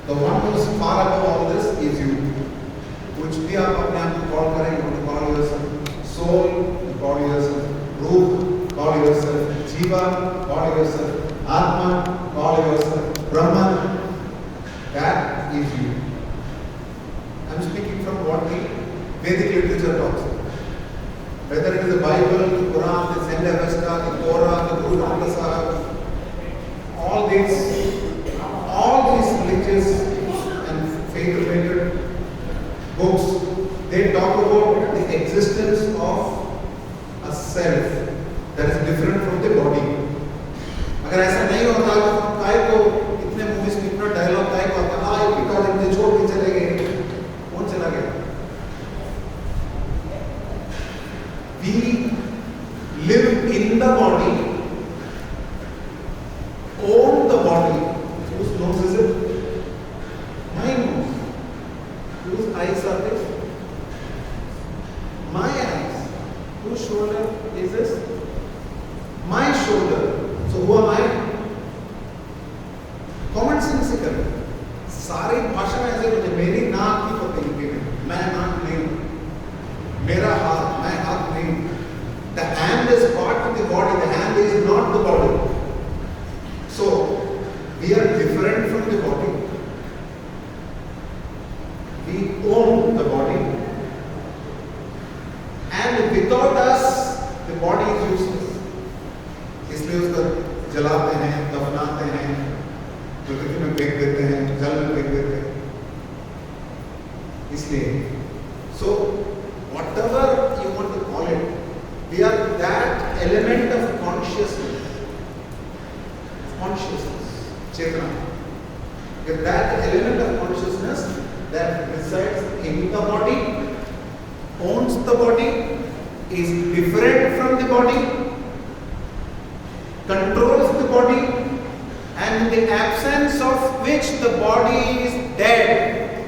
The one who is far above all this is you. कुछ भी आप अपने आप को कॉल करें, you call yourself soul, you call yourself रूह, call yourself जीवा, call yourself आत्मा, call yourself Brahman. That is you. I am speaking from what the Vedic literature talks about. Whether it is the Bible, the Quran, the Zend Avesta, the Torah, the Guru Granth Sahib, all these religious and faith-related books, they talk about the existence of a self that is different from the body. अगर ऐसा नहीं होता तो काय को इतने movies में इतना डायलॉग काय को आता है पिता इतने छोड़ के चले गए, कौन चला गया? We live in the body, own the body. Whose nose is it? My nose. Whose eyes are this? My eyes. Whose shoulder is this? My shoulder. So who am I? Common sensical. सारी भाषा में ऐसे मुझे मेरी नाक की पता नहीं, मैं नाक नहीं हूँ, मेरा हाथ, मैं हाथ नहीं हूँ. The hand is part of the body. The hand is not the body. So we are different from the body. We own the body, and without us, the body is useless. इसलिए उसको जलाते हैं, दफनाते हैं, प्रकृति में फेंक देते हैं, जल में फेंक देते हैं. इसलिए, so whatever you want to call it, we are that element of consciousness, Chetana. We are that element of consciousness that resides in the body, owns the body, is different from the body, controls the body, and in the absence of which the body is dead.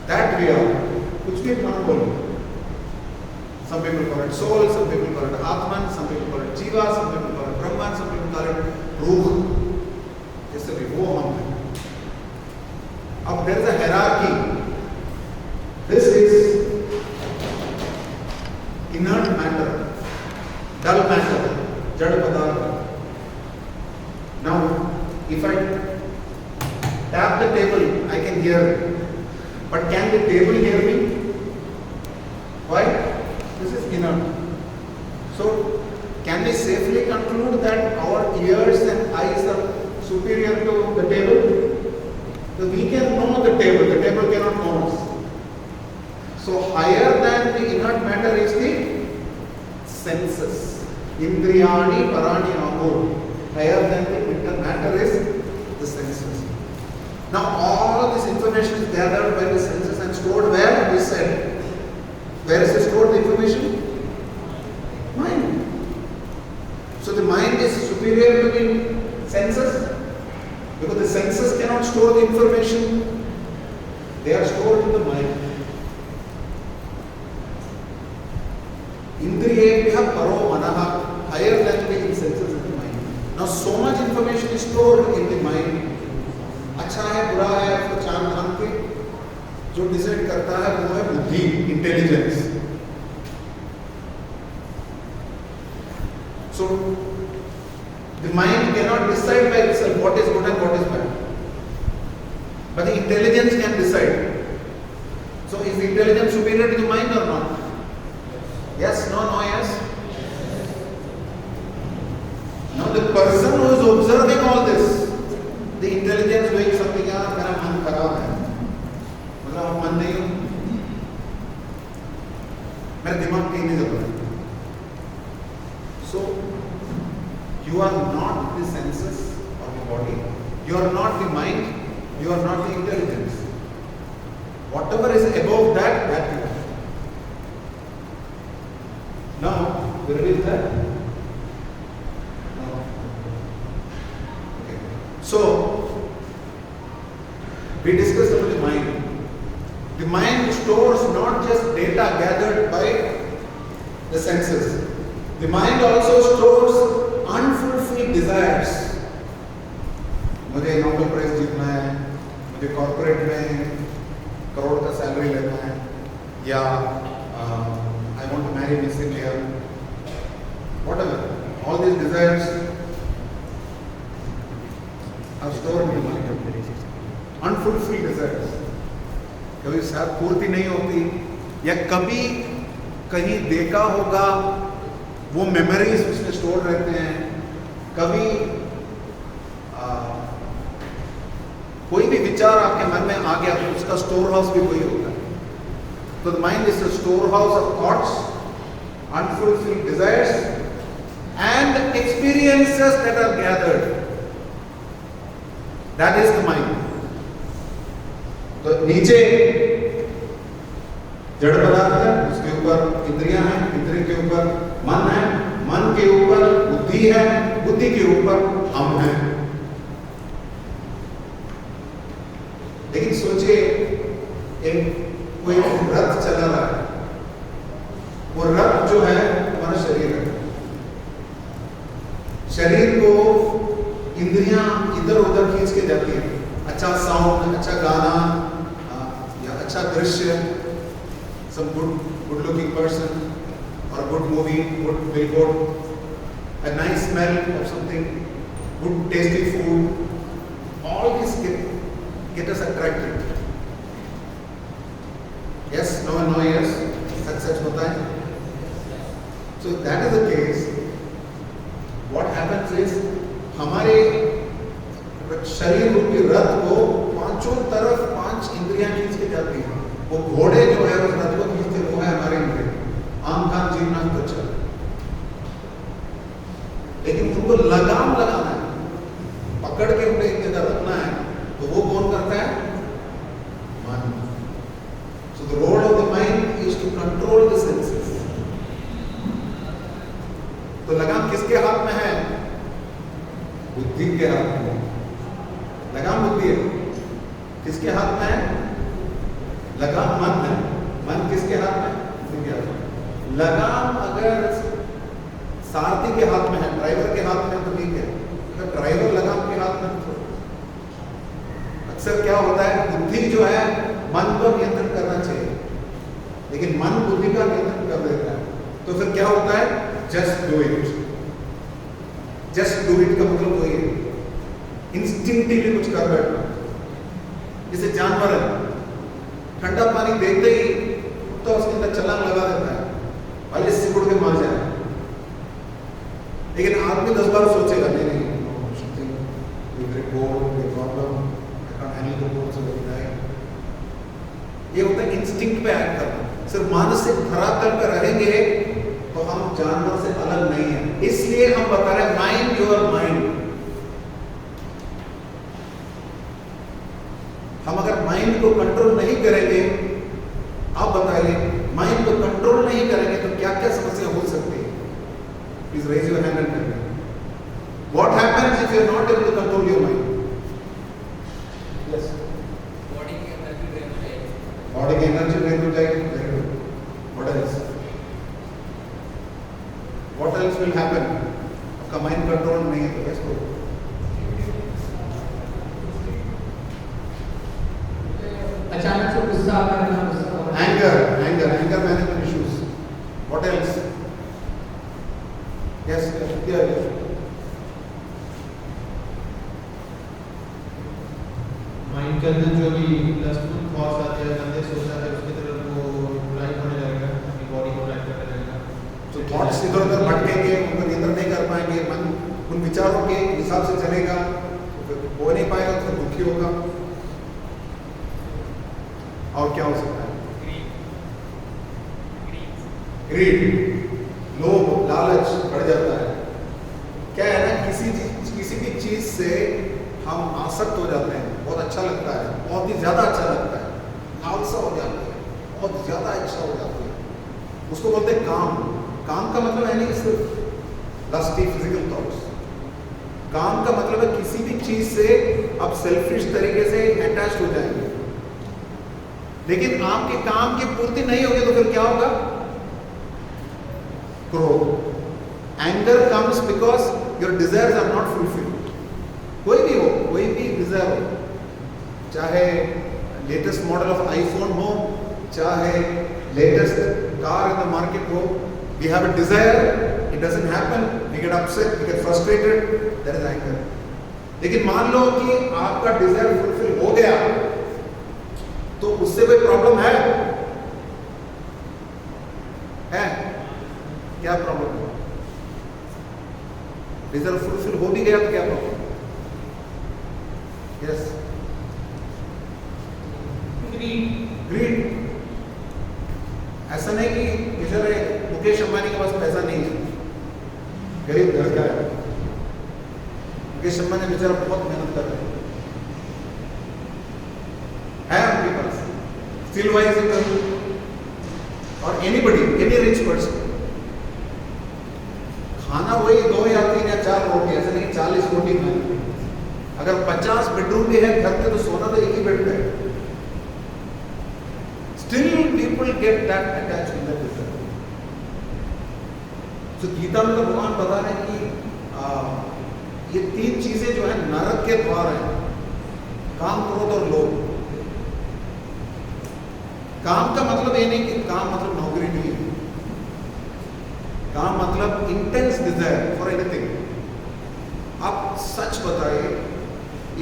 That we are. कुछ भी नाम बोलो. Some people call it soul, some people call it Atman, some people call it Jiva, some people call it Brahman, some people call it Ruh. जैसे भी वो हम हैं. अब there is a hierarchy. This is inert matter, dull matter, jad padarth. Now, if I tap the table, I can hear it. But can the table hear me? Why? This is inert. So, can we safely conclude that our ears and eyes are superior to the table? So we can know the table cannot know us. So, higher than the inert matter is the senses. Indriyani parani ahur. Higher than the inert matter is the senses. Now, all this information is gathered by the senses and stored where? We said. Where is it stored, the information? Mind. So the mind is superior to the senses because the senses cannot store the information. They are stored in the mind. Indriyebhya paro manaha, higher than the senses in the mind. Now so much information is stored in the mind. अच्छा है, बुरा है, उसको चांद धाम के जो decide करता है वो है बुद्धि, intelligence. So the mind cannot decide by itself what is good and what is bad, but the intelligence can decide. So is the intelligence superior to the mind or not? Yes, no, no, yes. Now the person who is observing all this, the intelligence doing something, यार मेरा मन खराब है, मतलब आप मन नहीं हो, मेरा दिमाग कहीं नहीं चल रहा है. So you are not the senses of the body, you are not the mind, you are not the intelligence. Whatever is above that, that you are. Now, we read that. So, we discussed about the mind. The mind stores not just data gathered by the senses. The mind also stores unfulfilled desires. मुझे Nobel prize जीतना है, मुझे corporate में करोड़ का salary लेना है, या I want to marry miss India, whatever, all these desires are stored in my mind. Unfulfilled desires, कभी शायद पूर्ति नहीं होती, या कभी कहीं देखा होगा, वो मेमोरीज उसमें स्टोर रहते हैं। कभी कोई भी विचार आपके मन में आ गया तो उसका स्टोर हाउस भी वही होता है। तो the mind is the store house of thoughts, unfulfilled desires and experiences that are gathered, that is the mind. तो नीचे जड़ पदार्थ है, उसके ऊपर इंद्रियां हैं, इंद्रिय के ऊपर मन है, मन के ऊपर बुद्धि है, बुद्धि के ऊपर हम हैं। लेकिन सोचिए, एक कोई रथ चला रहा है, वो रथ जो है हमारा शरीर है। शरीर को इंद्रियां इधर उधर खींच के जाती है, अच्छा साउंड, अच्छा गाना, या अच्छा दृश्य, some good looking person, or a good movie, good billboard, a nice smell of something, good tasty food, all these get us attracted. Yes, no, no, yes, such बताएं. So that is the case. What happens is, हमारे शरीर रूपी रथ को पांचों तरफ 5 इंद्रियां खींच के जाती हैं। वो घोड़े जो है उस रथ को खींचते, वो है हमारे इंद्रिय, आम कान जीभ नाक त्वचा। लेकिन उनको लगाम लगाना है, पकड़ के उन्हें एक जगह रखना है, तो वो कौन करता है? मन। So the role of the mind is to control the senses. तो लगाम किसके हाथ में है? बुद्धि के हाथ में। लगाम बुद्धि है। किसके हाथ में है? लगाम मन है। मन किसके हाथ में? बुद्धि के हाथ में। लगाम अगर सारथी के हाथ में है, ड्राइवर के हाथ में, तो ठीक है। अगर ड्राइवर लगाम के हाथ में, तो अक्सर क्या होता है, बुद्धि जो है मन को नियंत्रण करना चाहिए, लेकिन मन बुद्धि का नियंत्रण कर देता है। तो फिर क्या होता है? Just do it. Just do it का मतलब वही है, इंस्टिंक्टिवली कुछ कर बैठना। जैसे जानवर है, ठंडा पानी देखते ही तो उसके अंदर छलांग लगा देता है, भले सिकुड़ के मर जाए। लेकिन आदमी 10 बार सोचेगा, नहीं नहीं, ये होता है इंस्टिंक्ट पे एक्ट करना। सिर्फ मानसिक धरातल पे रहेंगे तो हम जानवर से अलग नहीं है। इसलिए हम बता रहे हैं, माइंड योर माइंड। हम अगर माइंड को कंट्रोल नहीं करेंगे, आप बताइए, माइंड को कंट्रोल नहीं करेंगे तो क्या क्या समस्या हो सकती है? Please raise your hand and tell me what happens if you are not able to control your mind. Yes, body की एनर्जी ड्रेन हो जाएगी। बॉडी की एनर्जी ड्रेन हो जाएगी। Very good. What else? What else will happen? आपका mind control नहीं है तो कैसे होगा? अचानक से गुस्सा आ रहा है, anger management issues. What else? Yes, yeah. Mind के अंदर जो भी लस्टफुल थॉट्स आते हैं, गंदे सोच आते हैं, उसकी तरफ वो ड्राइव होने लगेगा, अपनी बॉडी को ड्राइव करने लगेगा। तो थॉट्स इधर उधर भटकेंगे, उनको नियंत्रण नहीं कर पाएंगे, मन उन विचारों के हिसाब से चलेगा, तो फिर हो नहीं पाएगा, तो दुखी होगा। और क्या हो सकता है? ग्रीड, लोभ, लालच बढ़ जाता है। क्या है ना, किसी भी चीज से हम आसक्त हो जाते हैं, बहुत अच्छा लगता है, बहुत ही ज्यादा अच्छा लगता है, लालसा हो जाती है, बहुत ज्यादा इच्छा हो जाती है, उसको बोलते हैं काम। काम का मतलब है नहीं कि सिर्फ लस्टी फिजिकल थॉट्स। काम का मतलब है किसी भी चीज से आप सेल्फिश तरीके से अटैच हो जाएंगे, लेकिन आपके काम की पूर्ति नहीं होगी तो फिर क्या होगा? क्रोध। Anger comes because your desires are not fulfilled. कोई भी हो, कोई भी डिजायर हो, चाहे लेटेस्ट मॉडल ऑफ आईफोन हो, चाहे latest car in the market हो, we have a desire, it doesn't happen, we get upset, we get frustrated, that is anger. लेकिन मान लो कि आपका डिजायर फुलफिल हो गया, तो उससे कोई प्रॉब्लम है? क्या प्रॉब्लम है? डिजायर फुलफिल हो भी गया तो क्या प्रॉब्लम? Yes, grid. ऐसा नहीं कि बेचारे मुकेश अंबानी के पास पैसा नहीं है, गरीब घर का है। मुकेश अंबानी बेचारा बहुत मेहनत कर रहे हैं, उनके पास स्टिल वाइज और एनीबडी, एनी रिच पर्सन, खाना वही 2 या 3 या 4 रोटी, ऐसा नहीं 40 रोटी खानी। अगर 50 बेडरूम भी है घर में तो सोना तो एक ही बेड पे है। Still people get that attached in the desire. So Gita में तो भगवान बता रहे हैं कि ये 3 चीजें जो है नरक के द्वार हैं, काम, क्रोध और लोभ। काम का मतलब ये नहीं कि काम मतलब नौकरी नहीं है, काम मतलब इंटेंस डिजायर फॉर एनीथिंग। आप सच बताइए,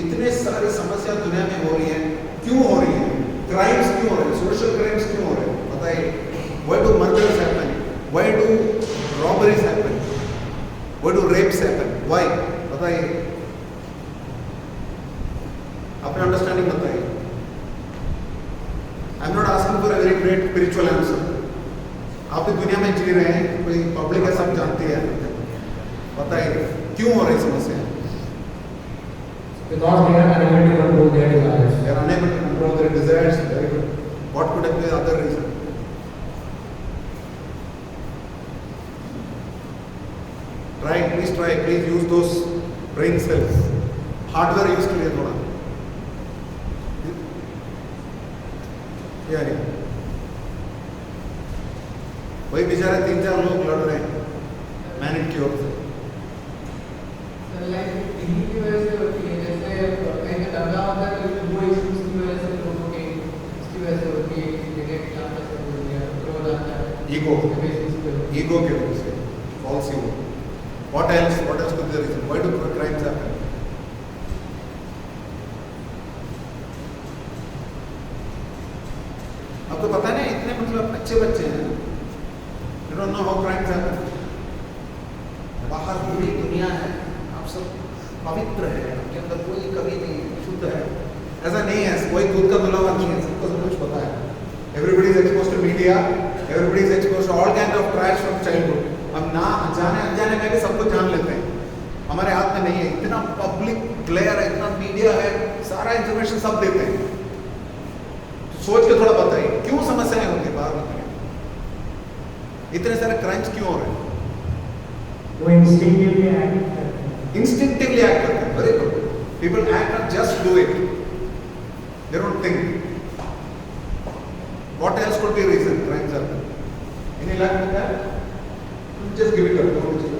इतने सारी समस्या दुनिया में हो रही है, क्यों हो रही है? क्राइम्स क्यों हो रहे हैं? सोशल क्राइम्स क्यों हो रहे हैं? बताइए। Why do murders happen? Why do robberies happen? Why do rapes happen? Why? बताइए, अपने अंडरस्टैंडिंग बताइए। I am not asking for a very great spiritual answer. आप भी दुनिया में जी रहे हैं, कोई पब्लिक है, सब जानती है, बताइए क्यों हो रही समस्या? Because they are unable to control their desires. They are unable to control their desires. Very good. What could have been the other reason? Try, please use those brain cells. Hardware use करिए थोड़ा। क्या है? वही बेचारे 3-4 लोग लड़ रहे हैं मैनेज की ओर से। इन्हीं की वजह से होती है, जैसे कहीं का दंगा होता है तो वो इश्यूज की वजह से लोगों के इसकी वजह से होती है, किसी जगह चांस से हो गया, क्रोध आता है, ईगो ईगो के वजह से, false ego. What else could be the reason? Why do crimes happen? आपको पता नहीं, इतने मतलब अच्छे बच्चे हैं, you don't know how crimes happen. बाहर पूरी दुनिया है, आप सब पवित्र है, आपके अंदर कोई कमी नहीं है, शुद्ध है। ऐसा नहीं है, कोई दूध का मिला हुआ नहीं है, सबको सब कुछ पता है। Everybody is exposed to media, everybody is exposed to all kinds of trash from childhood. हम ना जाने अनजाने में भी सब कुछ जान लेते हैं, हमारे हाथ में नहीं है। इतना पब्लिक ग्लेयर है, इतना मीडिया है, सारा इंफॉर्मेशन सब देते हैं। तो सोच के थोड़ा बताइए, क्यों समस्याएं होती है बाहर में? इतने सारे क्राइम्स क्यों हो रहे हैं? वो इंस्टिंक्टिवली एक्ट करते हैं। Instinctively act करते हैं, very good. People act and just do it. They don't think. What else could be reason crimes happen? Any luck with that? Just give it up. Don't just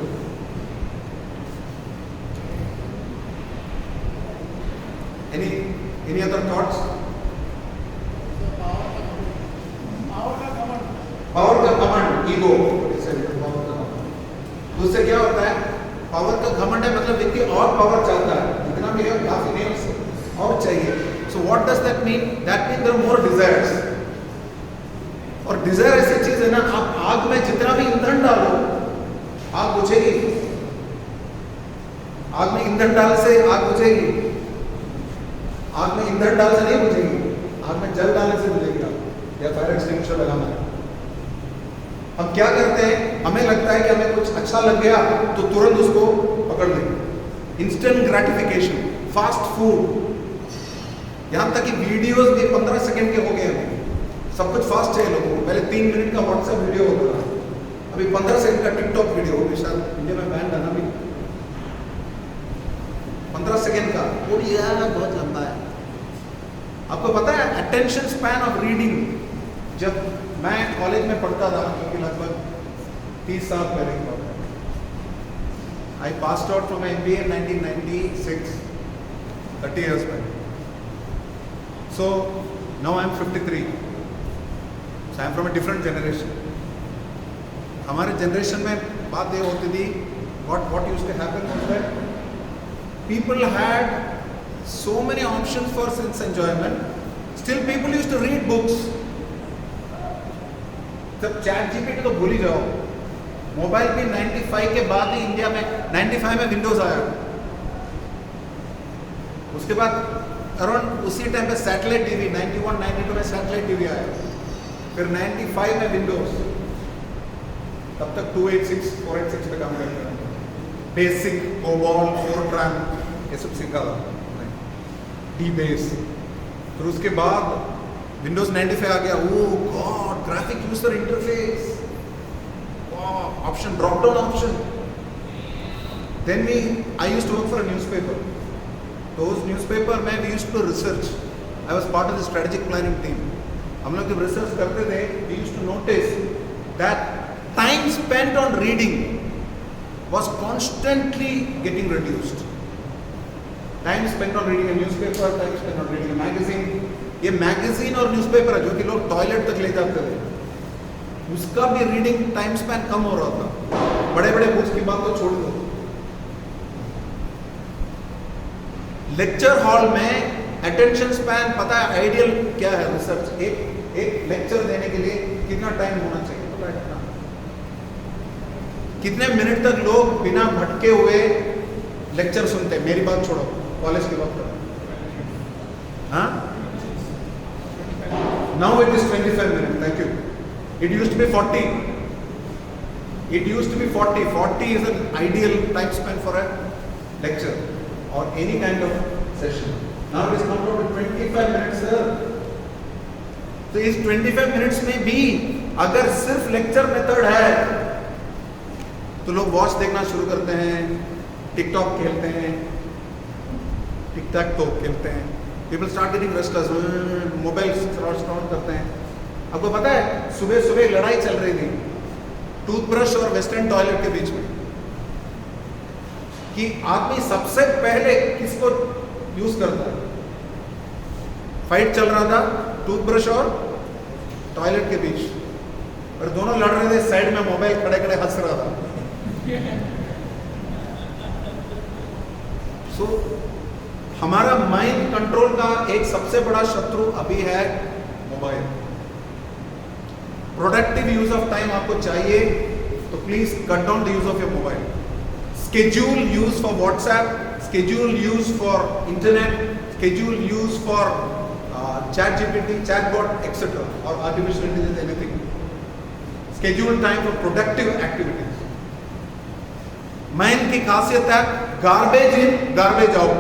any other thoughts? Power का घमंड, ego, उससे क्या होता है? Power का घमंड है मतलब व्यक्ति और पावर चाहता है, जितना भी है काफी नहीं, उससे और चाहिए। So what does that mean? That mean there are more desires. और डिजायर ऐसी चीज है ना, आप आग में जितना भी ईंधन डालो आग बुझेगी। आग में ईंधन डाल से आग बुझेगी, आग में ईंधन डाल से नहीं बुझेगी, आग में जल डालने से बुझेगी। आप या फायर एक्सटिंग्विशर लगाना है। हम क्या करते हैं? हमें लगता है कि हमें कुछ अच्छा लग गया तो तुरंत उसको पकड़ लेंगे। इंस्टेंट ग्रेटिफिकेशन, फास्ट फूड, यहां तक कि वीडियोस भी 15 सेकंड के हो गए हैं। सब कुछ फास्ट चाहिए लोगों को। पहले 3 मिनट का व्हाट्सएप वीडियो होता था, अभी 15 सेकंड का टिकटॉक वीडियो हो गया। शायद इंडिया में बैन करना भी 15 सेकंड का, वो भी यार बहुत लंबा है। आपको पता है अटेंशन स्पैन ऑफ रीडिंग, जब मैं कॉलेज में पढ़ता था, क्योंकि लगभग 30 साल पहले की बात है, I passed out from MBA in 1996। 30 years back. So now I'm 53. So I'm from a different generation. हमारे generation में बात ये होती थी, what used to happen was that people had so many options for sense enjoyment. Still people used to read books. जब chat GPT तो भूल ही जाओ, मोबाइल भी 95 के बाद ही इंडिया में 95 में विंडोज आया, उसके बाद अराउंड उसी टाइम पे सैटेलाइट टीवी 91 92 में सैटेलाइट टीवी आया, फिर 95 में विंडोज, तब तक 286 486 पे काम करते हैं, बेसिक कोबॉल फोरट्रान ये सब सीखा था, डी बेस, फिर उसके बाद विंडोज 95 आ गया, oh God graphic user interface, option drop down option, then I used to work for a newspaper, तो उस न्यूज़पेपर में we used to research, I was part of the strategic planning team, हम लोग जब research करते थे we used to notice that time spent on reading was constantly getting reduced. Time spent on reading a newspaper, time spent on reading a magazine. ये magazine और newspaper है जो कि लोग टॉयलेट तक ले जाते थे, उसका भी रीडिंग टाइम स्पैन कम हो रहा था. बड़े बड़े बुक्स की बात तो छोड़ दो, लेक्चर हॉल में अटेंशन स्पैन पता है आइडियल क्या है? रिसर्च एक लेक्चर देने के लिए कितना टाइम होना चाहिए पता है? कितने मिनट तक लोग बिना भटके हुए लेक्चर सुनते हैं? मेरी बात छोड़ो, कॉलेज की बात करो. हाँ, now it is 25 minutes. Thank you. It used to be 40. It used to be 40. 40 is an ideal time span for a lecture or any kind of session. Now it is come down to 25 minutes, sir. तो इस 25 minutes में भी अगर सिर्फ lecture method है तो लोग watch देखना शुरू करते हैं, टिकटॉक खेलते हैं, टिक टैक तो खेलते हैं, people start getting restless, mobile scroll करते हैं. आपको पता है सुबह सुबह लड़ाई चल रही थी टूथब्रश और वेस्टर्न टॉयलेट के बीच में कि आदमी सबसे पहले किसको यूज करता है. फाइट चल रहा था टूथब्रश और टॉयलेट के बीच, और दोनों लड़ रहे थे, साइड में मोबाइल खड़े खड़े हंस रहा था. सो हमारा माइंड कंट्रोल का एक सबसे बड़ा शत्रु अभी है mobile. Productive use of time आपको चाहिए तो please cut down the use of your mobile. Schedule use for WhatsApp, schedule use for internet, schedule use for ChatGPT, chatbot etcetera और artificial intelligence, anything. Schedule time for productive activities. Mind की खासियत है garbage in garbage out,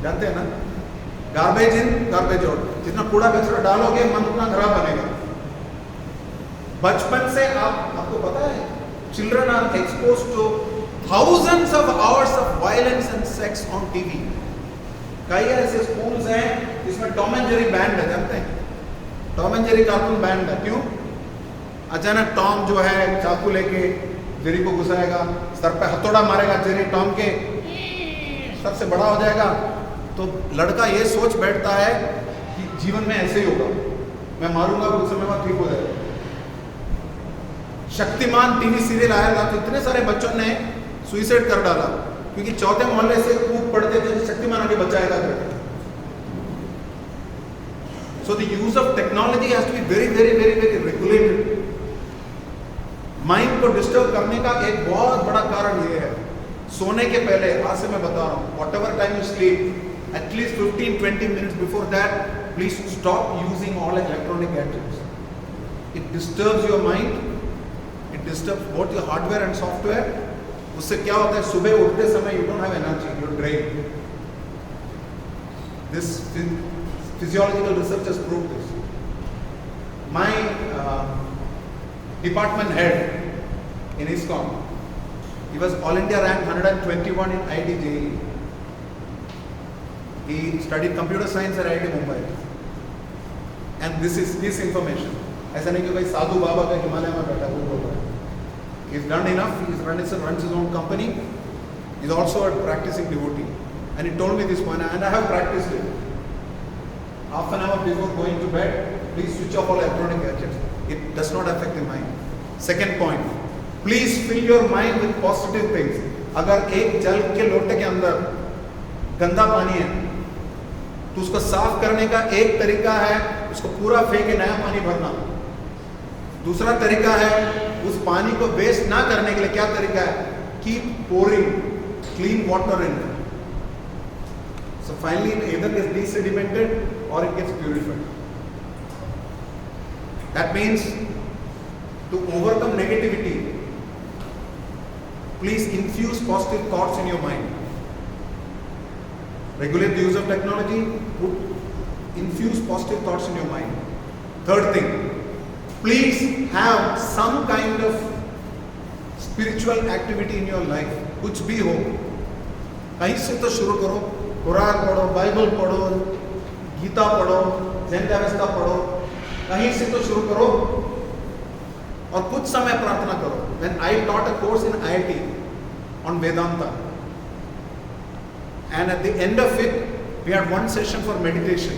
जानते हैं ना? Garbage in garbage out. जितना कूड़ा कचरा डालोगे मन उतना खराब बनेगा. बचपन से आपको पता है children are exposed to thousands of hours of violence and sex on TV. कई ऐसे स्कूल्स हैं जिसमें टॉम एंड जेरी बैंड है, जानते हैं? Tom and Jerry cartoon band है. क्यों? अचानक टॉम जो है चाकू लेके जेरी को घुसाएगा, सर पे हथौड़ा मारेगा, जेरी टॉम के सर से बड़ा हो जाएगा. तो लड़का ये सोच बैठता है कि जीवन में ऐसे ही होगा, मैं मारूंगा कुछ समय में ठीक हो जाएगा. शक्तिमान टीवी सीरियल आया था तो इतने सारे बच्चों ने सुइसाइड कर डाला क्योंकि चौथे मोहल्ले से कूद पड़ते थे तो शक्तिमान आगे बचाएगा करके. So the use of technology has to be very very very very regulated. Mind को डिस्टर्ब करने का एक बहुत बड़ा कारण ये है, सोने के पहले, आज से मैं बता रहा हूँ, what ever time you sleep, at least 15-20 minutes before that please stop using all electronic gadgets. It disturbs your mind, it disturbs both your hardware and software. उससे क्या होता है, सुबह उठते समय you don't have energy, your drain. This physiological research has proved this. My department head in ISKCON, he was All India ranked 121 in IIT JEE. He studied computer science at IIT Mumbai. And this information. ऐसा नहीं कि भाई साधु बाबा का हिमालय में बैठा वो बोल रहा है. He's done enough. He's runs his own company. He's also a practicing devotee. And he told me this point, and I have practiced it. Half an hour before going to bed, please switch off all electronic gadgets. It does not affect the mind. Second point, please fill your mind with positive things. अगर एक जल के लोटे के अंदर गंदा पानी है तो उसको साफ करने का एक तरीका है उसको पूरा फेंक के नया पानी भरना। दूसरा तरीका है उस पानी को वेस्ट ना करने के लिए क्या तरीका है, keep pouring clean water in. So finally it either gets desedimented or it gets purified. That means to overcome negativity, please infuse positive thoughts in your mind. Regulate the use of technology, infuse positive thoughts in your mind. Third thing, please have some kind of spiritual activity in your life. कुछ भी हो, कहीं से तो शुरू करो। कुरान पढ़ो, Bible पढ़ो, गीता पढ़ो, ज़ेन अवस्था पढ़ो, कहीं से तो शुरू करो और कुछ समय प्रार्थना करो। When I taught a course in IIT on Vedanta, and at the end of it, we had one session for meditation.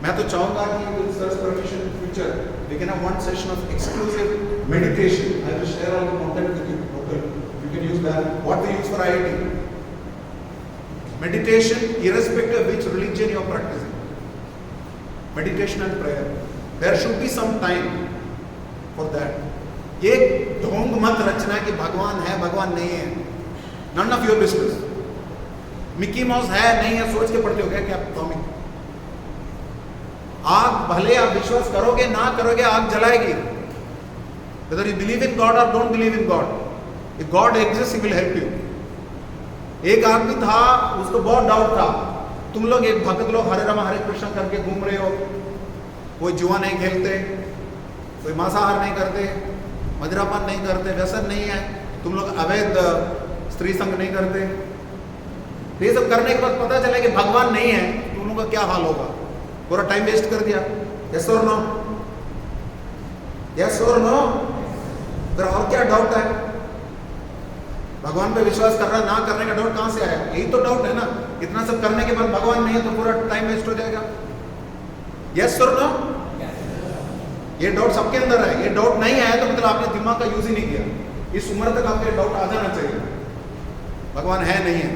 मैं तो चाहूँगा कि with Sir's permission in future, we can have one session of exclusive meditation. I will share all the content with you. Okay, you can use that. What we use for IIT. Meditation, irrespective of which religion you are practicing. Meditation and prayer. There should be some time for that. ये ढोंग मत रचना कि भगवान है, भगवान नहीं है. None of your business. Mickey mouse है नहीं है सोच के पढ़ते हो क्या कॉमिक? आग भले आप विश्वास करोगे ना करोगे आग जलाएगी. Whether you believe in God or don't believe in God, if God exists, He will help you. एक आदमी था उसको बहुत डाउट था, तुम लोग एक भक्त लोग हरे राम हरे कृष्ण करके घूम रहे हो, कोई जुआ नहीं खेलते, कोई मांसाहार नहीं करते, मदिरापान नहीं करते, व्यसन नहीं है, तुम लोग अवैध स्त्री संग नहीं करते, ये सब करने के बाद पता चला कि भगवान नहीं है, तुम लोगों का क्या हाल होगा? पूरा टाइम वेस्ट कर दिया. यस और नो? यस और नो? फिर और क्या डाउट है? भगवान पे विश्वास करना ना करने का डाउट कहां से आया? यही तो डाउट है ना. इतना सब करने के बाद भगवान नहीं है तो पूरा टाइम वेस्ट हो जाएगा. यस और नो? ये डाउट सबके अंदर है. ये डाउट नहीं आया तो मतलब आपने दिमाग का यूज ही नहीं किया. इस उम्र तक आपके डाउट आ जाना चाहिए भगवान है नहीं है.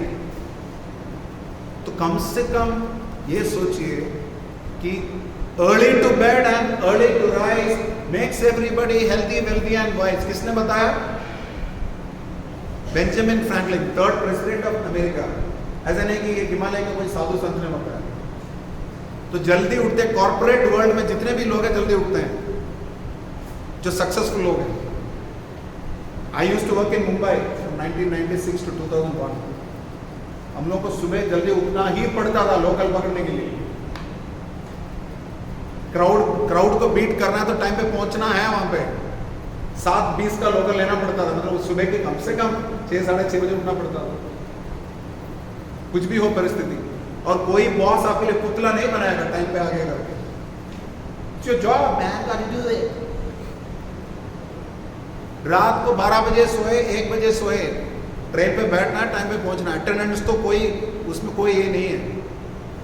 तो कम से कम ये सोचिए कि early to bed and early to rise makes everybody healthy wealthy and wise. किसने बताया? Benjamin Franklin, third president of America. ऐसा नहीं कि ये हिमालय का कोई साधु संत ने बताया. तो जल्दी उठते, कॉर्पोरेट वर्ल्ड में जितने भी लोग हैं जल्दी उठते हैं जो सक्सेसफुल लोग हैं. I used to work in Mumbai from 1996 to 2001. हम लोग को सुबह जल्दी उठना ही पड़ता था लोकल पकड़ने के लिए. क्राउड को बीट करना है तो टाइम पे पहुंचना है. वहां पे 7:20 का लोकल लेना पड़ता था. मतलब सुबह के कम से कम 6 साढ़े 6 बजे उठना पड़ता था. कुछ भी हो परिस्थिति. और कोई बॉस आपके लिए पुतला नहीं बनाएगा टाइम पे आगे करके. जो जॉब मैन का डू इट. रात को 12 बजे सोए, 1 बजे सोए, ट्रेन पे बैठना है, टाइम पे पहुंचना है. अटेंडेंस तो कोई उसमें कोई ये नहीं है,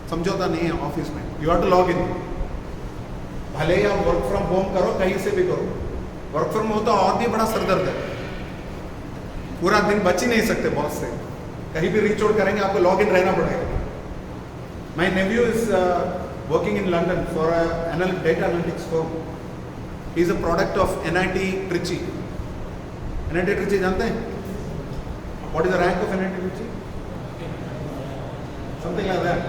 समझौता नहीं है ऑफिस में. You have to log in. भले ही आप वर्क फ्रॉम होम करो, कहीं से भी करो. वर्क फ्रॉम होम तो और भी बड़ा सरदर्द है. पूरा दिन बच ही नहीं सकते बॉस से. कहीं भी रीच आउट करेंगे आपको लॉग इन रहना पड़ेगा. My nephew is working in London for data analytics firm. He is a product of NIT Trichy. NIT Trichy जानते हैं? What is the rank of NIT Trichy? Something like that.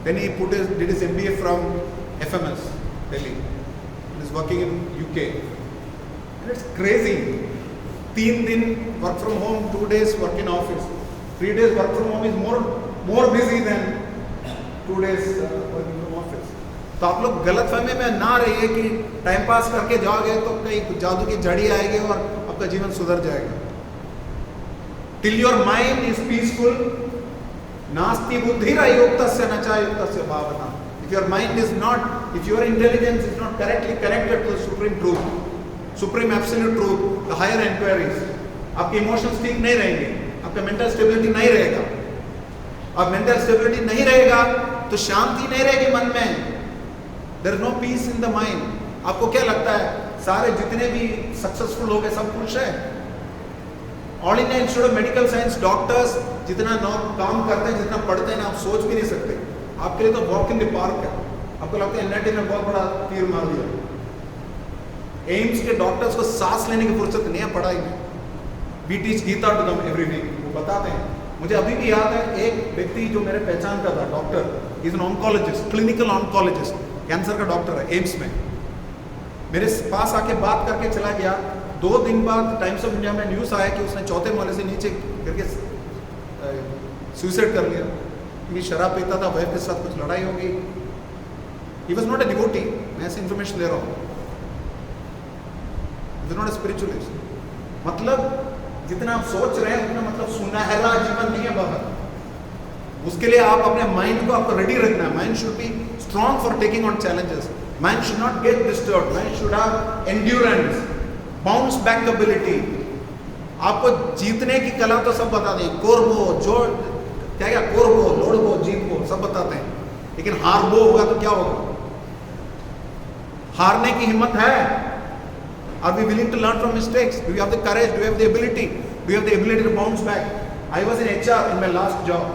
Then he did his MBA from FMS, Delhi. He is working in UK. And it's crazy. 3 दिन work from home, 2 days work in office. 3 days work from home is more busy than 2 days working from office. तो आप लोग गलतफहमी में ना रहिए कि time pass करके जाओगे तो कहीं जादू की जड़ी आएगी और आपका जीवन सुधर जाएगा. Till your mind is peaceful, नास्ति बुद्धिरयुक्तस्य न च युक्तस्य भावना. If your mind is not, if your intelligence is not correctly connected to the supreme truth, supreme absolute truth, the higher inquiries, आपके इमोशंस ठीक नहीं रहेंगे, आपका मेंटल स्टेबिलिटी नहीं रहेगा. और मेंटल स्टेबिलिटी नहीं रहेगा तो शांति नहीं रहेगी मन में, there is no peace in the mind. आपको क्या लगता है सारे जितने भी सक्सेसफुल हो गए सब खुश है? All India institute of medical science doctors जितना काम करते हैं, जितना पढ़ते हैं ना, आप सोच भी नहीं सकते। आपके लिए तो वॉक इन द पार्क है। आपको लगता है एनआईटी ने बहुत बड़ा तीर मार दिया। एम्स के डॉक्टर्स को सांस लेने की फुर्सत नहीं है पढ़ाई में। वी टीच गीता टू दम एवरी वीक, वो बताते हैं। मुझे अभी भी याद है एक व्यक्ति जो मेरे पहचान का था, doctor, is an oncologist, clinical oncologist, cancer का डॉक्टर है एम्स में। मेरे पास आके बात करके चला गया। 2 दिन बाद टाइम्स ऑफ इंडिया में न्यूज़ आया कि उसने 4थे माले से नीचे गिर के सुसाइड कर लिया क्योंकि शराब पीता था, वाइफ के साथ कुछ लड़ाई हो गई। He was not a devotee, मैं ऐसी इन्फॉर्मेशन दे रहा हूँ, he was not a spiritualist. मतलब जितना आप सोच रहे हैं उतना मतलब सुनहरा जीवन नहीं है बाहर। उसके लिए आप अपने माइंड को आपको रेडी रखना है। Mind should be strong for taking on challenges. Mind should not gate disturbed. Mind should have endurance, bounce back ability. आपको जीतने की कला तो सब बता दें, कोरबो, जोड़, क्या कोरबो, लोड़बो, जीतबो सब बताते हैं, लेकिन हारबो होगा तो क्या होगा? हारने की हिम्मत है? Are we willing to learn from mistakes? Do you have the courage? Do you have the ability? Do you have the ability to bounce back? I was in HR in my last job.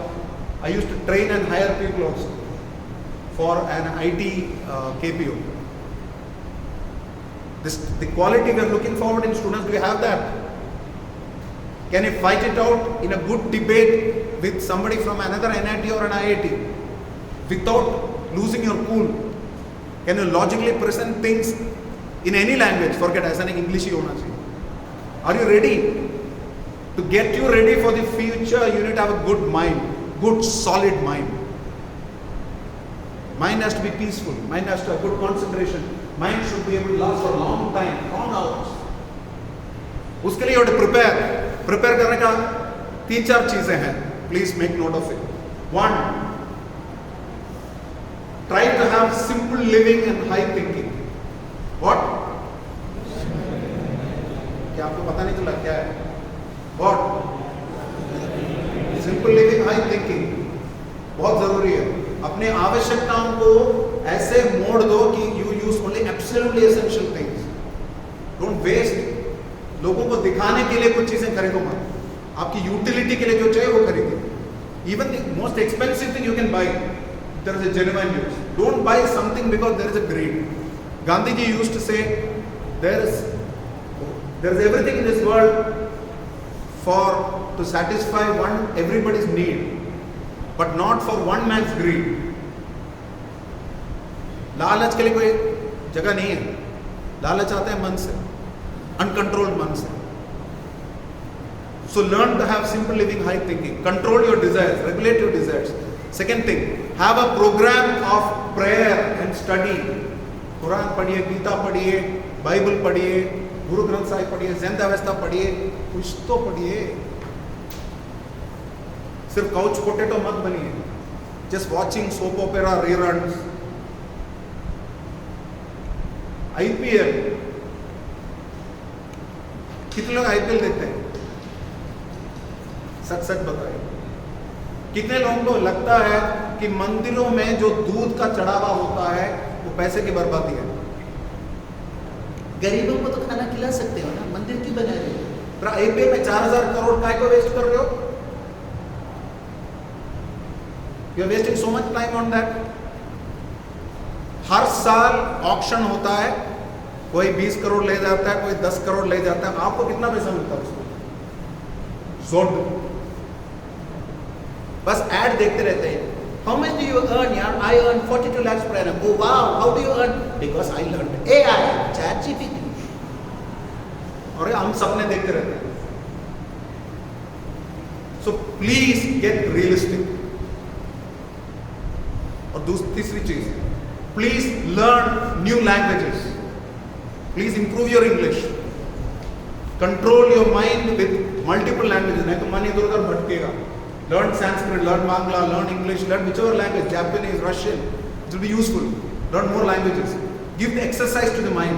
I used to train and hire people also for an IT KPO. The quality we are looking forward in students, do you have that? Can you fight it out in a good debate with somebody from another NIT or an IIT without losing your cool? Can you logically present things in any language? Forget ऐसा नहीं English ही होना चाहिए. Are you ready? To get you ready for the future, you need to have a good mind, good solid mind. Mind has to be peaceful. Mind has to have good concentration. Mind should be able to last for a long time, long hours. उसके लिए you have to prepare करने का 3-4 चीजें हैं. Please make note of it. 1, try to have simple living and high thinking. What? क्या आपको पता नहीं चला क्या है? What? Simple living, high thinking बहुत जरूरी है. अपने आवश्यकताओं को ऐसे मोड़ दो कि you use only absolutely essential things. Don't waste. लोगों को दिखाने के लिए कुछ चीजें खरीदो मत. आपकी यूटिलिटी के लिए जो चाहिए वो खरीदिए. Even the most expensive thing you can buy, there is a genuine use. Don't buy something because there is a greed. Gandhi ji used to say, there is everything in this world to satisfy everybody's need, but not for one man's greed. लालच के लिए कोई जगह नहीं है. लालच आता है मन से, uncontrolled मन से. So learn to have simple living, high thinking. Control your desires, regulate your desires. Second thing, have a program of prayer and study. Quran पढ़िए, गीता पढ़िए, बाइबल पढ़िए, गुरु ग्रंथ साहिब पढ़िए, ज़ैन अवस्था पढ़िए, कुछ तो पढ़िए. सिर्फ काउच पोटैटो मत बनिए. Just watching soap opera reruns. IPL, कितने लोग आईपीएल देखते हैं? सच बताइए. कितने लोगों को लगता है कि मंदिरों में जो दूध का चढ़ावा होता है वो पैसे की बर्बादी है? गरीबों को तो खाना खिला सकते हो ना, मंदिर क्यों बना रहे हो? पर आईपीएल में 4000 करोड़ काय को वेस्ट कर रहे हो? You are wasting so much time on that. हर साल ऑक्शन होता है, कोई 20 करोड़ ले जाता है, कोई 10 करोड़ ले जाता है. आपको कितना पैसा मिलता है उसको? जोड़. बस ऐड देखते रहते हैं. How much do you earn? यार, I earn 42 lakhs per annum. Oh wow, how do you earn? Because I learned AI, ChatGPT. और हम सपने देखते रहते हैं. So please get realistic. और तीसरी चीज, please learn new languages. Please improve your English. Control your mind with multiple languages. नहीं तो मन इधर उधर भटकेगा. Learn Sanskrit, learn Bangla, learn English, learn whichever language, Japanese, Russian. It will be useful. Learn more languages. Give the exercise to the mind.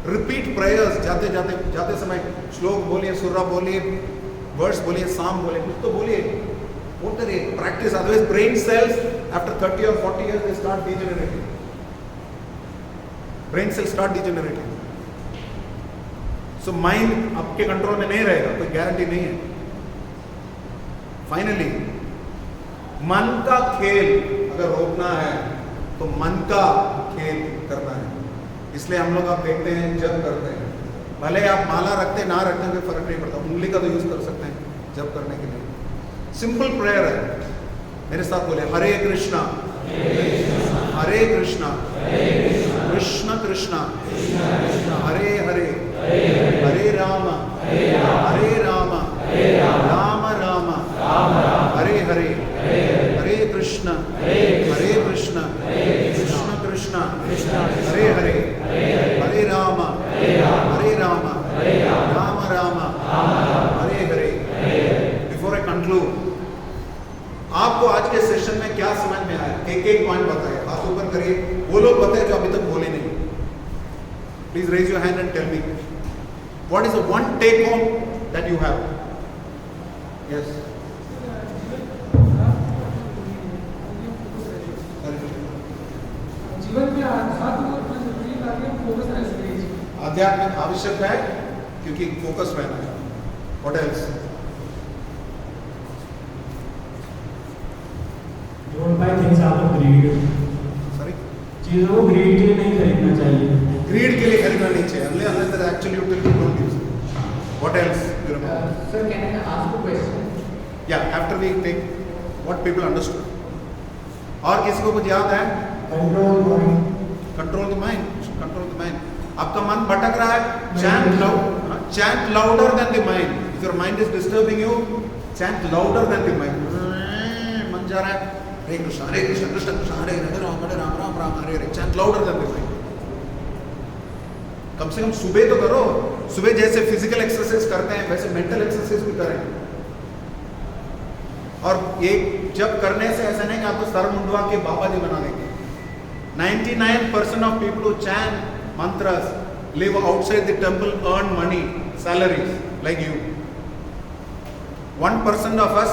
Repeat prayers. जाते समय श्लोक बोलिए, सूरा बोलिए, वर्स बोलिए, साम बोलिए, कुछ तो बोलिए. What are they? Practice. Otherwise, brain cells after 30 or 40 years they start degenerating. Brain cells start degenerating. So mind आपके कंट्रोल में नहीं रहेगा, कोई गारंटी नहीं है. Finally, मन का खेल अगर रोकना है तो मन का खेल करना है. इसलिए हम लोग आप देखते हैं जप करते हैं. भले आप माला रखते ना रखते कोई फर्क नहीं पड़ता. उंगली का तो यूज कर सकते हैं जप करने के लिए. सिंपल प्रेयर है. मेरे साथ बोले हरे कृष्णा हरे Krishna Krishna Krishna Hare Hare Hare Ram Ram Ram Hare Hare Hare Krishna Krishna Krishna Hare Hare Hare Ram Ram Hare Hare. Before I conclude, आपको आज के सेशन में क्या समझ में आया? एक एक पॉइंट बताइए. हाथ ऊपर करिए. वो लोग बताए जो अभी तक बोले नहीं. Please raise your hand and tell me what is the one take home that you have. Yes. जीवन में आध्यात्मिक आवश्यक है क्योंकि फोकस रहना है. What else? Don't buy things out of greed. Sorry. चीजों को ग्रीड के लिए नहीं खरीदना चाहिए. ग्रीड के लिए खरीदना नहीं चाहिए. unless that actually utility don't use. What else? You remember? Sir, can I ask a question? Yeah, after we take what people understood. और किसी को कुछ याद है? Control mind. Control the mind. Control the mind. आपका मन भटक रहा है. Chant louder than the mind. If your mind is disturbing you, chant louder than the mind. मन जा रहा है. हरे Krishna Krishna Krishna Hare Hare Ram Ram Hare Hare. Chant louder than the mind. कम से कम सुबह तो करो. सुबह जैसे फिजिकल एक्सरसाइज करते हैं वैसे मेंटल एक्सरसाइज भी करें. और ये जब करने से ऐसा नहीं कि आपको सर मुंडवा के बाबा जी बना देंगे. 99% of people who chant mantras live outside the temple, earn money, salaries like you. 1% of us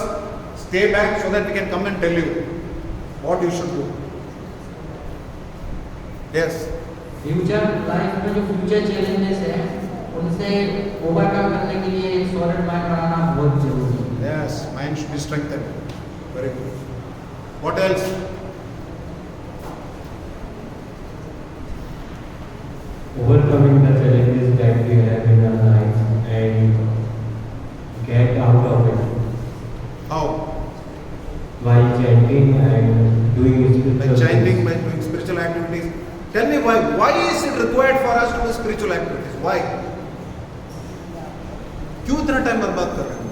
stay back so that we can come and tell you what you should do. Yes. Future life में जो future challenges है उनसे overcome करने के लिए solid mind बनाना बहुत जरूरी है. Yes, mind should be strengthened. Very good. What else? Overcoming the challenges that we have in our life and get out of it How? by chanting and doing By spiritual chanting, by things. doing spiritual activities. Tell me why. Why is it required for us to do spiritual activities? Why? क्यों इतना time बर्बाद कर रहे हैं?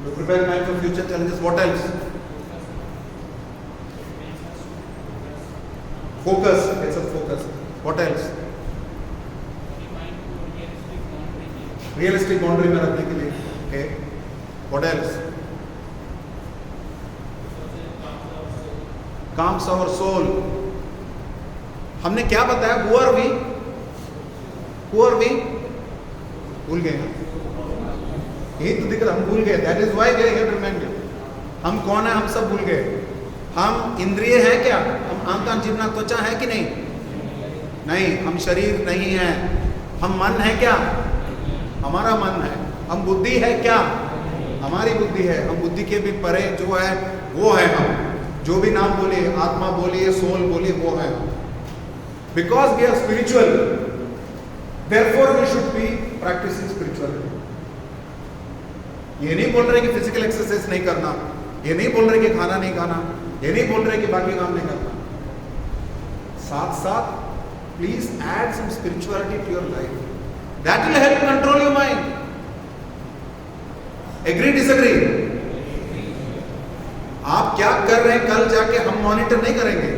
To prepare mind for future challenges. What else? Focus. Gets us focus. What else? Realistic boundary में रखने के लिए. Okay. What else? Calms our soul. हमने क्या बताया? Who are we? Who are we? भूल गए. यही तो दिक्कत, हम भूल गए. That is why we are here to remind you. हम कौन है? हम सब भूल गए. हम इंद्रिय हैं क्या? हम आंख कान जीभ नाक त्वचा है कि नहीं? नहीं. हम शरीर नहीं है. हम मन है क्या? हमारा मन है. हम बुद्धि है क्या? हमारी बुद्धि है. हम बुद्धि के भी परे जो है वो है हम. जो भी नाम बोलिए, आत्मा बोलिए, सोल बोलिए, वो है. Because we are spiritual, therefore we should be practicing spirituality. ये नहीं बोल रहे कि फिजिकल एक्सरसाइज नहीं करना, ये नहीं बोल रहे कि खाना नहीं खाना, ये नहीं बोल रहे कि बाकी काम नहीं करना. साथ साथ please add some spirituality to your life. That will help control your mind. Agree, disagree? आप क्या कर रहे हैं कल जाके हम मॉनिटर नहीं करेंगे.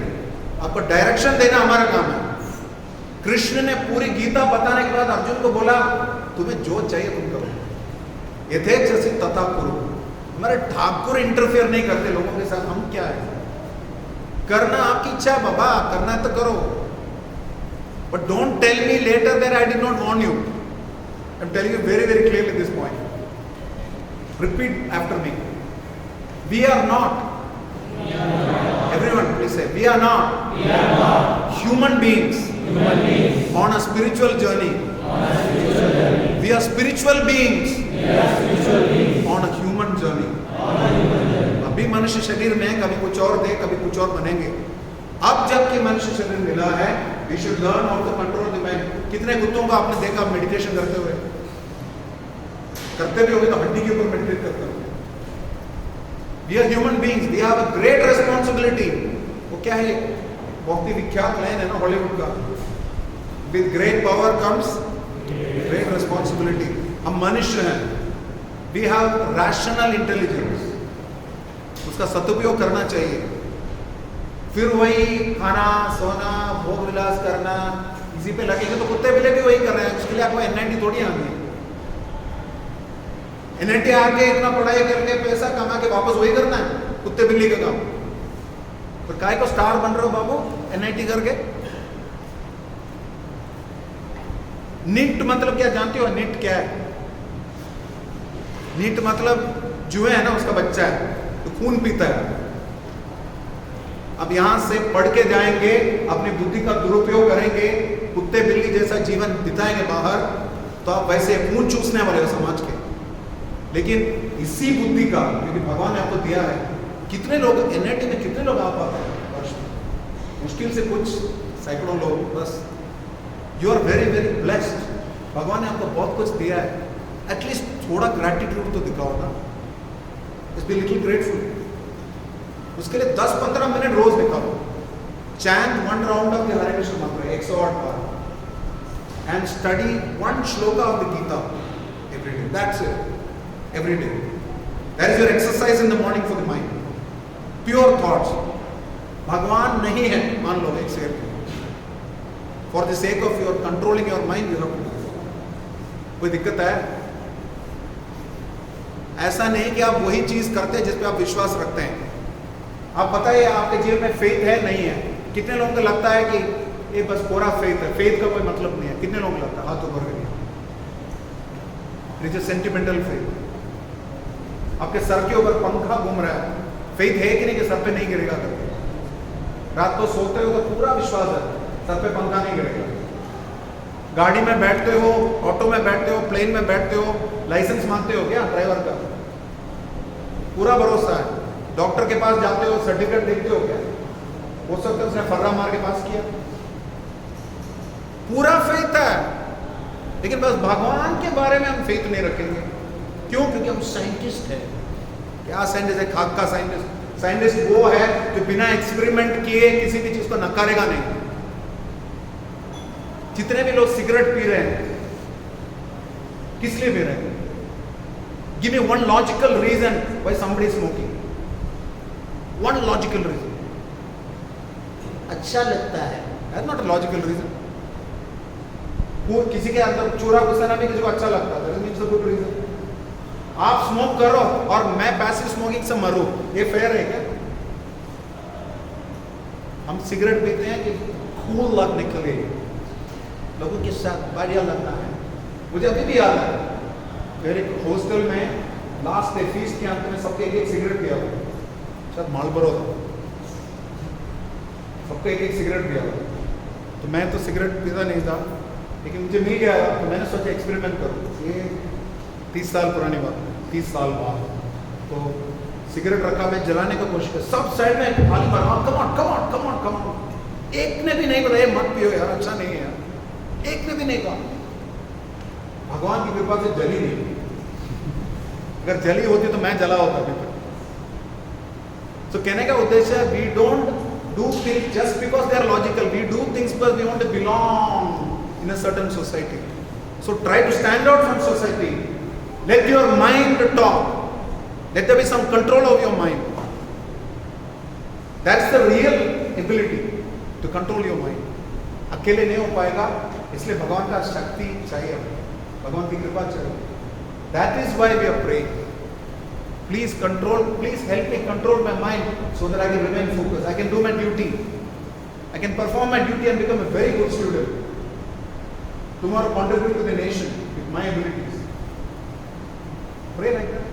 आपको डायरेक्शन देना हमारा काम है. कृष्ण ने पूरी गीता बताने के बाद अर्जुन को बोला तुम्हें जो चाहिए तुम करो. यथेच्छसि तथा कुरु. हमारे ठाकुर इंटरफेयर नहीं करते लोगों के साथ. हम क्या है? करना आपकी इच्छा है बाबा, करना है तो करो. But don't tell me later that I did not warn you. I am telling you very very clearly this point. Repeat after me. We are not. Everyone, please say, we are not. Human beings. On a spiritual journey. We are spiritual beings. On a human journey. अभी मनुष्य शरीर में कभी कुछ और थे, कभी कुछ और बनेंगे. अब जबकि मनुष्य शरीर मिला है, we should learn how to control the mind. कितने कुत्तों को आपने देखा मेडिटेशन करते हुए? करते भी होंगे तो हड्डी के ऊपर मेडिटेट करते होंगे. We are human beings. We have a great responsibility. वो क्या है? बहुत ही विख्यात लाइन है ना हॉलीवुड का. With great power comes great responsibility. हम मनुष्य हैं. We have rational intelligence. उसका सदुपयोग करना चाहिए. फिर वही खाना, सोना, भोग विलास करना, इसी पे लगेंगे तो कुत्ते बिल्ली भी वही कर रहे हैं. उसके लिए आपको NIT थोड़ी आनी है. NIT आके इतना पढ़ाई करके पैसा कमा के वापस वही करना है, कुत्ते बिल्ली का काम. तो काय को स्टार बन रहे हो बाबू NIT करके? नीट मतलब क्या जानते हो? नीट क्या है? नीट मतलब जुए है ना, उसका बच्चा है तो खून पीता है. अब यहां से पढ़ के जाएंगे, अपनी बुद्धि का दुरुपयोग करेंगे, कुत्ते बिल्ली जैसा जीवन बिताएंगे बाहर, तो आप वैसे खून चूसने वाले हो समाज के. लेकिन इसी बुद्धि का, क्योंकि भगवान ने आपको दिया है. कितने लोग NIT में कितने लोग आ पाते हैं वर्ष में? मुश्किल से कुछ सैकड़ों लोग बस. You are very very blessed. भगवान ने आपको बहुत कुछ दिया है. एटलीस्ट थोड़ा ग्रैटिट्यूड तो दिखाओ ना. Be little grateful. उसके लिए 10-15 मिनट रोज निकालो. Chant 1 round of the Hare Krishna mantra 108 बार. And study 1 shloka of the Gita every day. That's it. Every day. That is your exercise in the morning for the mind. Pure thoughts. भगवान नहीं है, मान लो एक second. For the sake of your controlling your mind, you have to do it. कोई दिक्कत है? ऐसा नहीं कि आप वही चीज करते हैं जिस पे आप विश्वास रखते हैं. आप पता है आपके जीवन में फेथ है नहीं है? कितने लोगों को लगता है कि ये बस पूरा फेथ है, फेथ का कोई मतलब नहीं है? कितने लोगों को लगता है? हाथ ऊपर करिए. It is sentimental faith. आपके सर के ऊपर पंखा घूम रहा है, फेथ है कि नहीं कि सर पे नहीं गिरेगा करके? रात को सोते हो तो पूरा विश्वास है सर पे पंखा नहीं गिरेगा. गाड़ी में बैठते हो, ऑटो में बैठते हो, प्लेन में बैठते हो, लाइसेंस मांगते हो क्या ड्राइवर का? पूरा भरोसा है. डॉक्टर के पास जाते हो, सर्टिफिकेट देखते हो क्या? हो सकता है उसने फर्रा मार के पास किया. पूरा फेथ है. लेकिन बस भगवान के बारे में हम फेथ नहीं रखेंगे. क्यों? क्योंकि हम साइंटिस्ट हैं. क्या साइंटिस्ट है? खाक का साइंटिस्ट. साइंटिस्ट वो है जो बिना एक्सपेरिमेंट किए किसी भी चीज को नकारेगा नहीं. जितने भी लोग सिगरेट पी रहे हैं, किस लिए पी रहे हैं? Give me one logical reason why somebody smoking. One logical reason. अच्छा लगता है. That's not a logical reason. वो किसी के अंदर चूरा घुसाना भी किसी को अच्छा लगता है. That is a good reason. आप स्मोक करो और मैं पैसिव स्मोकिंग से मरूं, ये फेयर है क्या? हम सिगरेट पीते हैं कि कूल लगने के लिए, लोगों के साथ बढ़िया लगना है. मुझे अभी भी याद है मेरे हॉस्टल में लास्ट डे फीस्ट के अंत में सबके एक सिगरेट दिया हुआ. शायद मालबोरो था. सबको एक सिगरेट दिया हुआ. तो मैं तो सिगरेट पीता नहीं था, लेकिन मुझे मिल गया तो मैंने सोचा एक्सपेरिमेंट करूँ. ये 30 साल पुरानी बात है. 30 साल बाद तो सिगरेट रखा, मैं जलाने का कोशिश कर, सब साइड में खाली मारा. Come on come on come on come on. एक ने भी नहीं बताया मत पियो यार, अच्छा नहीं है यार. एक ने भी नहीं कहा. भगवान की कृपा से जली नहीं. अगर जली होती तो मैं जला होता अभी तक. तो कहने का उद्देश्य है, we don't do things just because they are logical. We do things because we want to belong in a certain society. So try to stand out from society. Let your mind talk. Let there be some control of your mind. That's the real ability to control your mind. अकेले नहीं हो पाएगा, इसलिए भगवान का शक्ति चाहिए, भगवान की कृपा चाहिए. That is why we are praying. Please help me control my mind so that I can remain focused. I can do my duty. I can perform my duty and become a very good student. Tomorrow contribute to the nation with my abilities. Pray like that.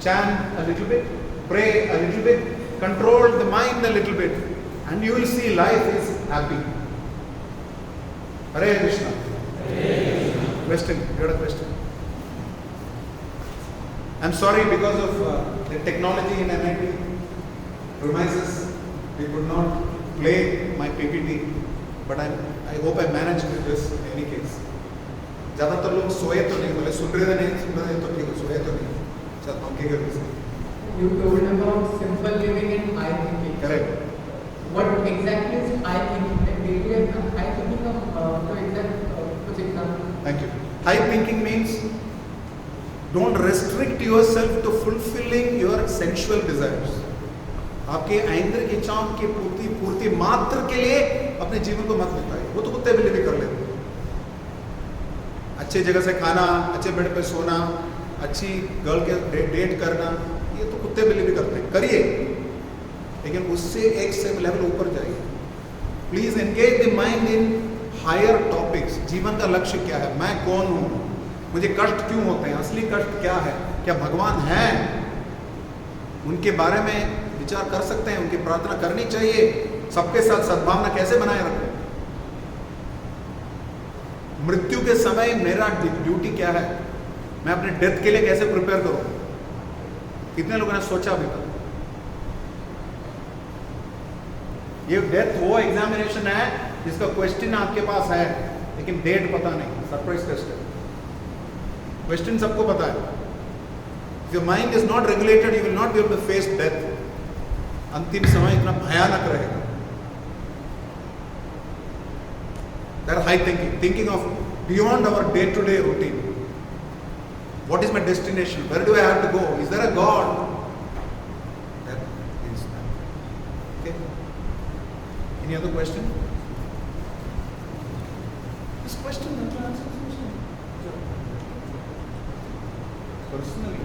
chant a little bit, pray a little bit, control the mind a little bit, and you will see life is happy. Hare Krishna. Question, you had a question? I'm sorry, because of the technology in NIT premises, we could not play my PPT, but I hope I managed with this in any case. ज़्यादातर लोग सोए तो नहीं, बोले सुन रहे नहीं तो ठीक है, सोए तो नहीं, चल पंखे के पीछे. You told about simple living and high thinking. Correct. What exactly is high thinking? High thinking of कुछ example. Thank you. High thinking means don't restrict yourself to fulfilling your sensual desires. आपके आइंद्र की इच्छाओं की पूर्ति मात्र के लिए अपने जीवन को मत बिताइए. वो तो कुत्ते बिल्ली भी कर लेते हैं. अच्छे जगह से खाना, अच्छे बेड पे सोना, अच्छी गर्ल के डेट करना, ये तो कुत्ते बिल्ली भी करते हैं. करिए, लेकिन उससे एक स्टेप लेवल ऊपर जाइए. Please engage the mind in higher topics. जीवन का लक्ष्य क्या है? मैं कौन हूँ? मुझे कष्ट क्यों होते हैं? असली कष्ट क्या है? क्या भगवान हैं? उनके बारे में विचार कर सकते हैं, उनकी प्रार्थना करनी चाहिए. सबके साथ सद्भावना कैसे बनाए रखें? मृत्यु के समय मेरा ड्यूटी क्या है? मैं अपने डेथ के लिए कैसे प्रिपेयर करूं? कितने लोगों ने सोचा अभी तक? ये डेथ वो एग्जामिनेशन है जिसका क्वेश्चन आपके पास है, लेकिन डेट पता नहीं. सरप्राइज टेस्ट है. क्वेश्चन सबको पता है. If your mind is not regulated, you will not be able to face death. अंतिम समय इतना भयानक रहेगा. That high thinking, thinking of beyond our day-to-day routine. What is my destination? Where do I have to go? Is there a God? That is that. Okay. Any other question? This question, not to answer this question. Personally.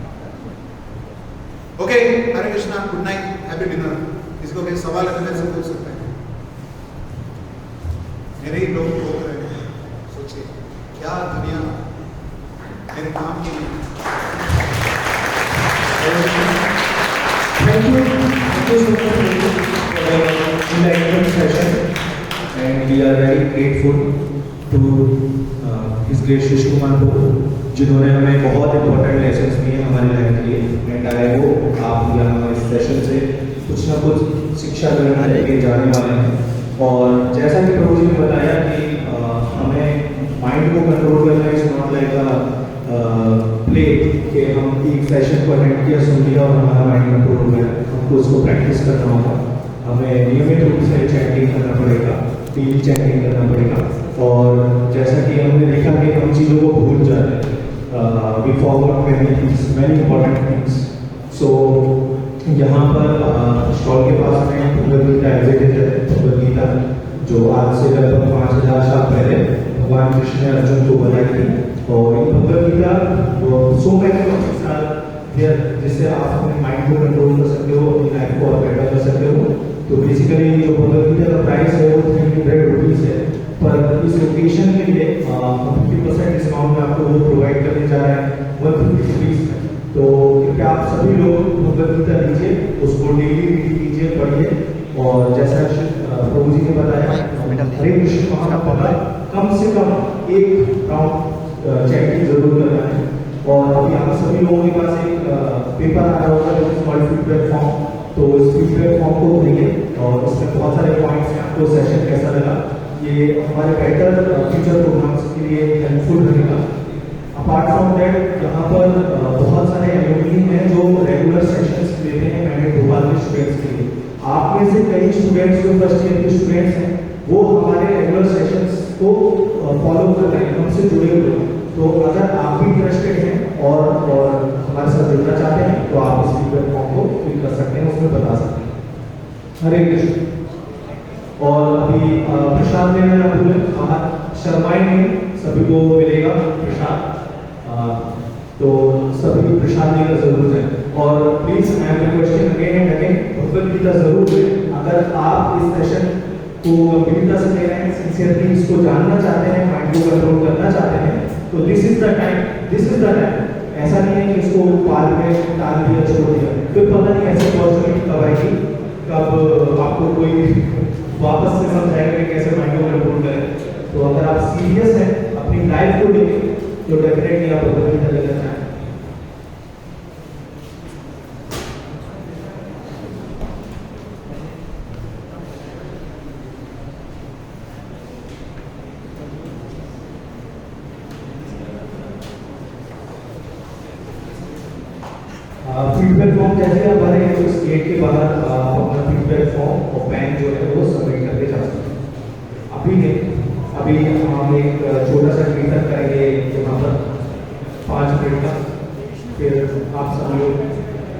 Okay. Hare Krishna. Good night. Happy dinner. इसको कोई सवाल है तो मेरे से पूछ सकते हैं. मेरे ही लोग रोक रहे हैं. सोचिए क्या दुनिया मेरे काम की नहीं. Thank you so much for the excellent session, and we are very grateful to His Grace Shishi Kumar Bholu, जिन्होंने हमें बहुत important lessons दिए हमारे लाइफ के लिए. And I hope आप यहाँ इस सेशन से कुछ ना कुछ शिक्षा ग्रहण करके जाने वाले हैं. और जैसा कि प्रभु जी ने बताया कि हमें माइंड को कंट्रोल करना is not like a play कि हम एक सेशन को अटेंड किया, सुन लिया और हमारा माइंड कंट्रोल हो गया. हमको उसको प्रैक्टिस करना होगा. हमें नियमित रूप से चैंटिंग करना पड़ेगा, डेली चैंटिंग करना पड़ेगा. और जैसा कि हमने देखा कि हम चीज़ों को भूल जाते हैं. We forgot many things, many important things. So यहाँ पर स्टॉल के पास में भगवद गीता एग्जिबिट है. भगवद गीता जो आज से लगभग 5000 साल पहले भगवान कृष्ण ने अर्जुन को बताई थी. और ये भगवद गीता सो मैनी साल जिससे आप अपने माइंड को कंट्रोल कर सकते हो, अपनी लाइफ को और बेटर कर सकते हो. तो बेसिकली जो भगवद गीता का प्राइस है वो 300 रुपीज़ है. पर इस ओकेजन के लिए 50% डिस्काउंट में आपको वो प्रोवाइड करने जा रहे हैं 150 रुपीज़. तो क्योंकि आप सभी लोग भगवद गीता लीजिए, उसको डेली रीड कीजिए, पढ़िए. और जैसा प्रभु जी ने बताया, हरे कृष्ण महामंत्र कम से कम एक राउंड चैंटिंग जरूर करना है. और अभी आप सभी लोगों के पास एक पेपर आ रहा होगा फीडबैक फॉर्म. तो इस फीडबैक फॉर्म को भरिए और उसमें बहुत सारे पॉइंट्स हैं. आपको सेशन कैसा लगा, ये हमारे बेटर फ्यूचर प्रोग्राम्स के लिए हेल्पफुल रहेगा. अपार्ट फ्रॉम दैट यहाँ पर बहुत सारे एलुमनी हैं जो रेगुलर सेशंस लेते हैं मैंने भोपाल के स्टूडेंट्स के लिए. आप में से कई स्टूडेंट्स जो फर्स्ट ईयर के स्टूडेंट्स हैं वो हमारे रेगुलर सेशंस को फॉलो कर रहे हैं, हमसे जुड़े हुए हैं. तो अगर आप भी इंटरेस्टेड हैं और हमारे साथ जुड़ना चाहते हैं तो आप इस फीडबैक फॉर्म को फिल कर सकते हैं, उसमें बता सकते हैं. हरे कृष्ण. और अभी प्रसाद लेना ना भूलें, बाहर शर्माएं नहीं, सभी को मिलेगा प्रसाद. तो सभी प्रसाद लेना जरूर है. और please I am requesting again and again Bhagavad Gita जरूर लें. अगर आप इस सेशन को गंभीरता से ले रहे हैं, सिंसियरली इसको जानना चाहते हैं, माइंड को कंट्रोल करना चाहते हैं, तो दिस इज द टाइम. ऐसा नहीं है कि इसको पाल में टाल दिया छोड़ दिया, फिर पता नहीं ऐसी अपॉर्चुनिटी कब आएगी, कब आपको कोई वापस से समझाएगा कि कैसे माइंड को कंट्रोल करें। तो अगर आप सीरियस हैं अपनी लाइफ को लेकर तो डेफिनेटली आप अपॉर्चुनिटी लेकर जाएं। फीडबैक फॉर्म जैसे हमारे उस गेट के बाहर आप अपना फीडबैक फॉर्म और पेन जो है वो सबमिट करके जा सकते हैं। अभी नहीं